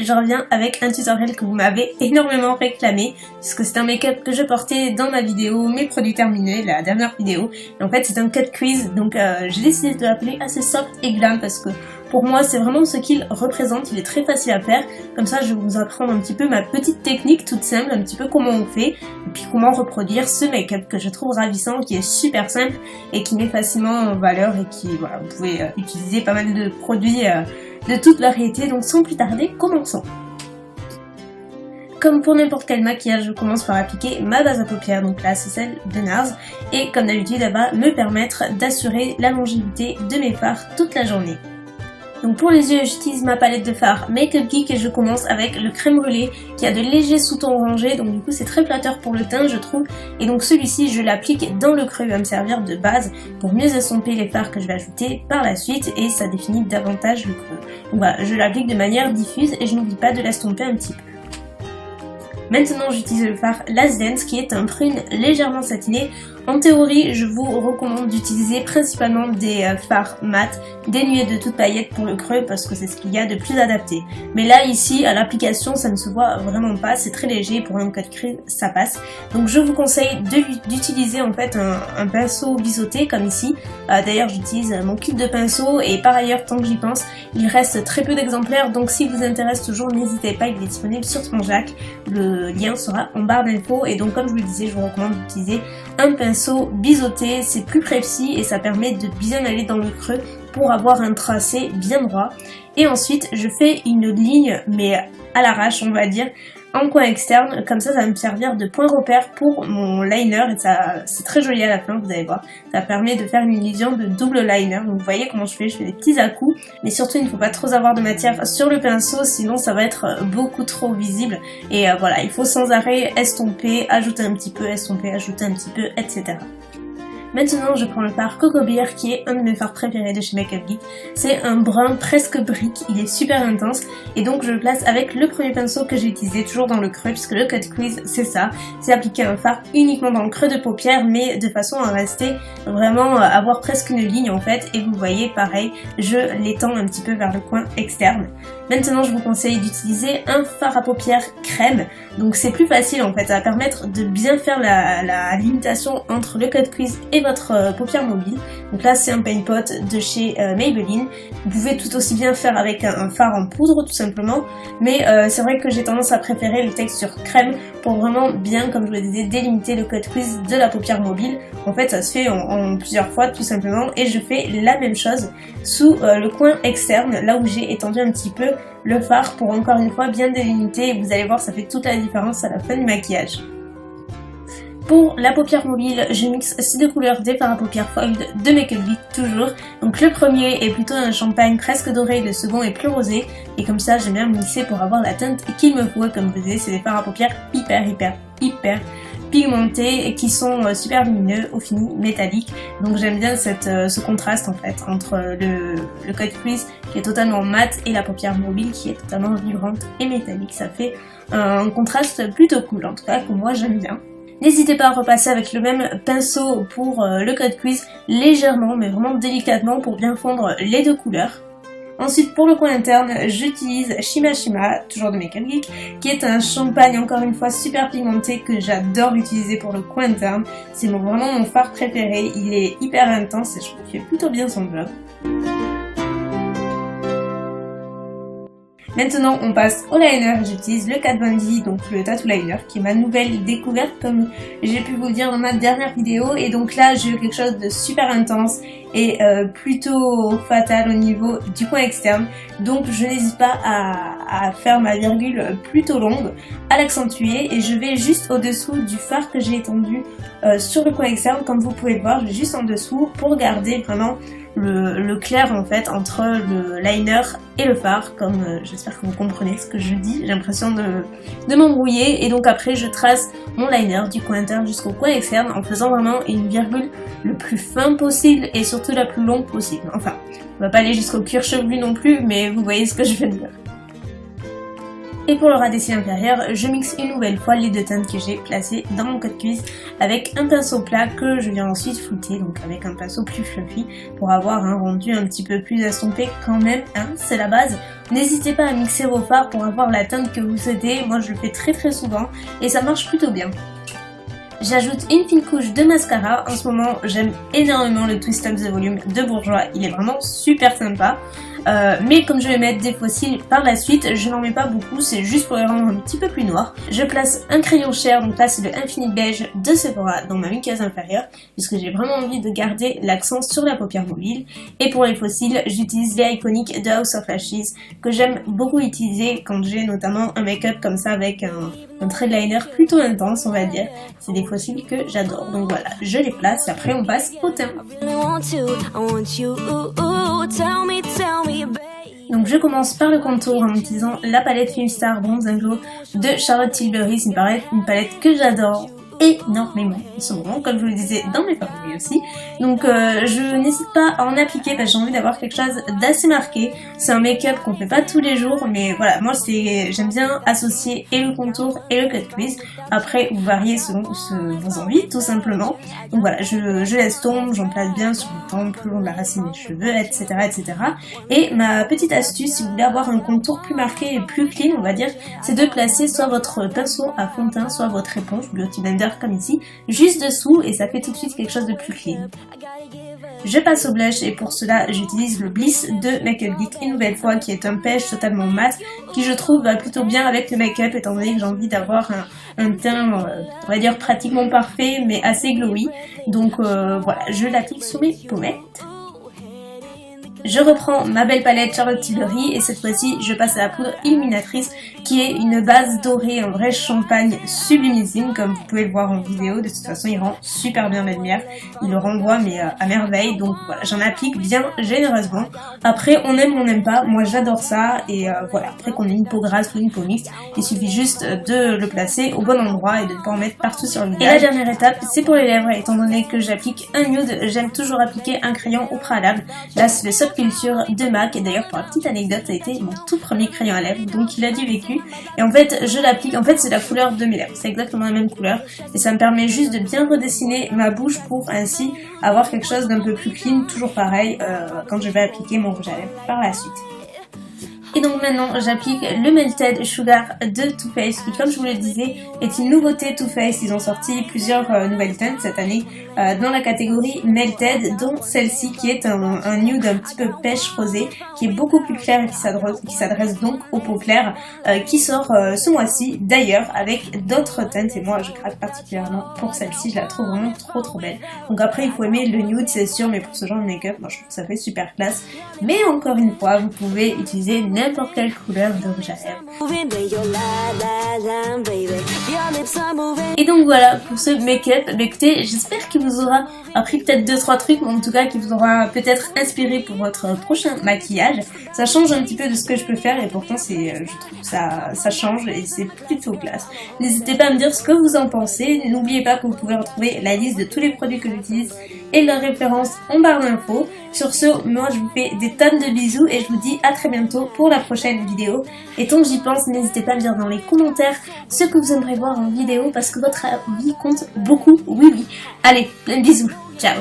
je reviens avec un tutoriel que vous m'avez énormément réclamé, puisque c'est un make-up que je portais dans ma vidéo Mes produits terminés, la dernière vidéo. Et en fait c'est un cut crease, donc j'ai décidé de l'appeler assez soft et glam parce que pour moi c'est vraiment ce qu'il représente, il est très facile à faire. Comme ça je vais vous apprendre un petit peu ma petite technique toute simple, un petit peu comment on fait, et puis comment reproduire ce make-up que je trouve ravissant, qui est super simple et qui met facilement en valeur et qui, voilà, vous pouvez utiliser pas mal de produits de toute variété. Donc sans plus tarder, commençons. Comme pour n'importe quel maquillage, je commence par appliquer ma base à paupières, donc là c'est celle de NARS, et comme d'habitude elle va me permettre d'assurer la longévité de mes fards toute la journée. Donc pour les yeux, j'utilise ma palette de fard Make Up Geek et je commence avec le crème brûlée qui a de légers sous-tons orangés, donc du coup c'est très flatteur pour le teint je trouve. Et donc celui-ci je l'applique dans le creux, il va me servir de base pour mieux estomper les fards que je vais ajouter par la suite et ça définit davantage le creux. Donc voilà, je l'applique de manière diffuse et je n'oublie pas de l'estomper un petit peu. Maintenant j'utilise le fard Last Dance qui est un prune légèrement satiné. En théorie, je vous recommande d'utiliser principalement des fards mat dénués de toute paillette pour le creux parce que c'est ce qu'il y a de plus adapté. Mais là ici à l'application ça ne se voit vraiment pas, c'est très léger, pour un cut crease ça passe. Donc je vous conseille d'utiliser en fait un pinceau biseauté comme ici. D'ailleurs j'utilise mon kit de pinceau et par ailleurs tant que j'y pense, il reste très peu d'exemplaires, donc s'il vous intéresse toujours n'hésitez pas, il est disponible sur Spongeac. Le lien sera en barre d'infos et donc comme je vous le disais, je vous recommande d'utiliser un pinceau biseauté, c'est plus précis et ça permet de bien aller dans le creux pour avoir un tracé bien droit. Et ensuite je fais une ligne mais à l'arrache on va dire, en coin externe, comme ça va me servir de point repère pour mon liner et ça c'est très joli à la fin, vous allez voir. Ça permet de faire une illusion de double liner, donc vous voyez comment je fais des petits à-coups, mais surtout il ne faut pas trop avoir de matière sur le pinceau, sinon ça va être beaucoup trop visible. Et voilà, il faut sans arrêt estomper, ajouter un petit peu, estomper, ajouter un petit peu, etc. Maintenant je prends le fard Coco Beer qui est un de mes fards préférés de chez Make Up Geek. C'est un brun presque brique, il est super intense et donc je le place avec le premier pinceau que j'ai utilisé, toujours dans le creux puisque le cut crease c'est ça, c'est appliquer un fard uniquement dans le creux de paupière mais de façon à rester vraiment, avoir presque une ligne en fait, et vous voyez pareil, je l'étends un petit peu vers le coin externe. Maintenant je vous conseille d'utiliser un fard à paupières crème, donc c'est plus facile en fait, ça va permettre de bien faire la limitation entre le cut crease et votre paupière mobile. Donc là c'est un paint pot de chez Maybelline. Vous pouvez tout aussi bien faire avec un fard en poudre tout simplement, mais c'est vrai que j'ai tendance à préférer le texture crème pour vraiment bien, comme je vous le disais, délimiter le cut crease de la paupière mobile. En fait ça se fait en plusieurs fois tout simplement, et je fais la même chose sous le coin externe, là où j'ai étendu un petit peu le fard pour encore une fois bien délimiter, et vous allez voir ça fait toute la différence à la fin du maquillage. Pour la paupière mobile, je mixe ces deux couleurs des fards à paupières foiled de Make Up Geek toujours. Donc le premier est plutôt un champagne presque doré, le second est plus rosé. Et comme ça j'aime bien mixer pour avoir la teinte qu'il me faut. Comme vous voyez, c'est des fards à paupières hyper pigmentés et qui sont super lumineux, au fini métallique. Donc j'aime bien ce contraste en fait entre le cut crease qui est totalement mat et la paupière mobile qui est totalement vibrante et métallique. Ça fait un contraste plutôt cool, en tout cas que moi j'aime bien. N'hésitez pas à repasser avec le même pinceau pour le cut crease, légèrement mais vraiment délicatement pour bien fondre les deux couleurs. Ensuite pour le coin interne, j'utilise Shima Shima, toujours de Make Up Geek, qui est un champagne encore une fois super pigmenté que j'adore utiliser pour le coin interne. C'est vraiment mon fard préféré, il est hyper intense et je trouve qu'il fait plutôt bien son job. Maintenant on passe au liner, j'utilise le Kat Von D, donc le Tattoo Liner, qui est ma nouvelle découverte comme j'ai pu vous le dire dans ma dernière vidéo. Et donc là j'ai eu quelque chose de super intense et plutôt fatal au niveau du coin externe. Donc je n'hésite pas à faire ma virgule plutôt longue, à l'accentuer, et je vais juste au dessous du fard que j'ai étendu sur le coin externe. Comme vous pouvez le voir, je vais juste en dessous pour garder vraiment le clair en fait entre le liner et le fard, comme j'espère que vous comprenez ce que je dis, j'ai l'impression de m'embrouiller. Et donc après je trace mon liner du coin interne jusqu'au coin externe en faisant vraiment une virgule le plus fin possible et surtout la plus longue possible. Enfin, on va pas aller jusqu'au cuir chevelu non plus, mais vous voyez ce que je veux dire. Et pour le ras des cils inférieurs, je mixe une nouvelle fois les deux teintes que j'ai placées dans mon cut-crease avec un pinceau plat que je viens ensuite flouter, donc avec un pinceau plus fluffy pour avoir un rendu un petit peu plus estompé quand même, hein, c'est la base. N'hésitez pas à mixer vos fards pour avoir la teinte que vous souhaitez, moi je le fais très souvent et ça marche plutôt bien. J'ajoute une fine couche de mascara. En ce moment, j'aime énormément le Twist Up The Volume de Bourjois. Il est vraiment super sympa. Mais comme je vais mettre des fossiles par la suite, je n'en mets pas beaucoup, c'est juste pour les rendre un petit peu plus noirs. Je place un crayon Cher, donc là c'est le Infinite Beige de Sephora dans ma muqueuse inférieure, puisque j'ai vraiment envie de garder l'accent sur la paupière mobile. Et pour les fossiles, j'utilise les Iconic de House of Lashes, que j'aime beaucoup utiliser quand j'ai notamment un make-up comme ça avec un trait de liner plutôt intense, on va dire. C'est des fossiles que j'adore, donc voilà, je les place et après on passe au teint. Donc je commence par le contour en utilisant la palette Filmstar Bronze and Glow de Charlotte Tilbury. C'est une palette que j'adore énormément en ce moment, comme je vous le disais dans mes favoris aussi. Donc je n'hésite pas à en appliquer parce que j'ai envie d'avoir quelque chose d'assez marqué. C'est un make-up qu'on fait pas tous les jours, mais voilà, moi j'aime bien associer et le contour et le cut crease. Après vous variez selon vos envies tout simplement. Donc voilà, je laisse tomber, j'en place bien sur le temple, le long de la racine des cheveux, etc. Et ma petite astuce, si vous voulez avoir un contour plus marqué et plus clean, on va dire, c'est de placer soit votre pinceau à fond de teint, soit votre éponge Beauty Blender comme ici, juste dessous, et ça fait tout de suite quelque chose de plus clean. Je passe au blush et pour cela j'utilise le Bliss de Make Up Geek une nouvelle fois, qui est un beige totalement mat qui je trouve va plutôt bien avec le make-up étant donné que j'ai envie d'avoir un teint on va dire pratiquement parfait mais assez glowy. Donc voilà, je l'applique sur mes pommettes. Je reprends ma belle palette Charlotte Tilbury et cette fois-ci je passe à la poudre illuminatrice qui est une base dorée, un vrai champagne sublimissime comme vous pouvez le voir en vidéo. De toute façon il rend super bien la lumière, il le renvoie mais à merveille, donc voilà, j'en applique bien généreusement. Après on aime ou on n'aime pas, moi j'adore ça et voilà, après qu'on ait une peau grasse ou une peau mixte, il suffit juste de le placer au bon endroit et de ne pas en mettre partout sur le visage. Et la dernière étape c'est pour les lèvres, étant donné que j'applique un nude, j'aime toujours appliquer un crayon au préalable. Là c'est le Soft Culture de MAC et d'ailleurs pour la petite anecdote ça a été mon tout premier crayon à lèvres, donc il a du vécu et en fait je l'applique, en fait c'est la couleur de mes lèvres, c'est exactement la même couleur et ça me permet juste de bien redessiner ma bouche pour ainsi avoir quelque chose d'un peu plus clean, toujours pareil quand je vais appliquer mon rouge à lèvres par la suite. Et donc maintenant j'applique le Melted Sugar de Too Faced qui, comme je vous le disais, est une nouveauté Too Faced. Ils ont sorti plusieurs nouvelles teintes cette année dans la catégorie Melted, dont celle-ci qui est un nude un petit peu pêche rosé qui est beaucoup plus clair et qui s'adresse donc aux peaux claires, qui sort ce mois-ci d'ailleurs avec d'autres teintes et moi je craque particulièrement pour celle-ci, je la trouve vraiment trop belle. Donc après il faut aimer le nude c'est sûr, mais pour ce genre de make-up moi je trouve que ça fait super classe. Mais encore une fois vous pouvez utiliser n'importe quelle couleur de rouge à lèvres. Et donc voilà pour ce make-up. Écoutez, j'espère qu'il vous aura appris peut-être 2-3 trucs, mais en tout cas qu'il vous aura peut-être inspiré pour votre prochain maquillage. Ça change un petit peu de ce que je peux faire et pourtant c'est, je trouve que ça change et c'est plutôt classe. N'hésitez pas à me dire ce que vous en pensez. N'oubliez pas que vous pouvez retrouver la liste de tous les produits que j'utilise et leurs références en barre d'infos. Sur ce, moi je vous fais des tonnes de bisous et je vous dis à très bientôt pour la prochaine vidéo. Et tant que j'y pense, n'hésitez pas à me dire dans les commentaires ce que vous aimeriez voir en vidéo parce que votre avis compte beaucoup, oui. Allez, plein de bisous, ciao.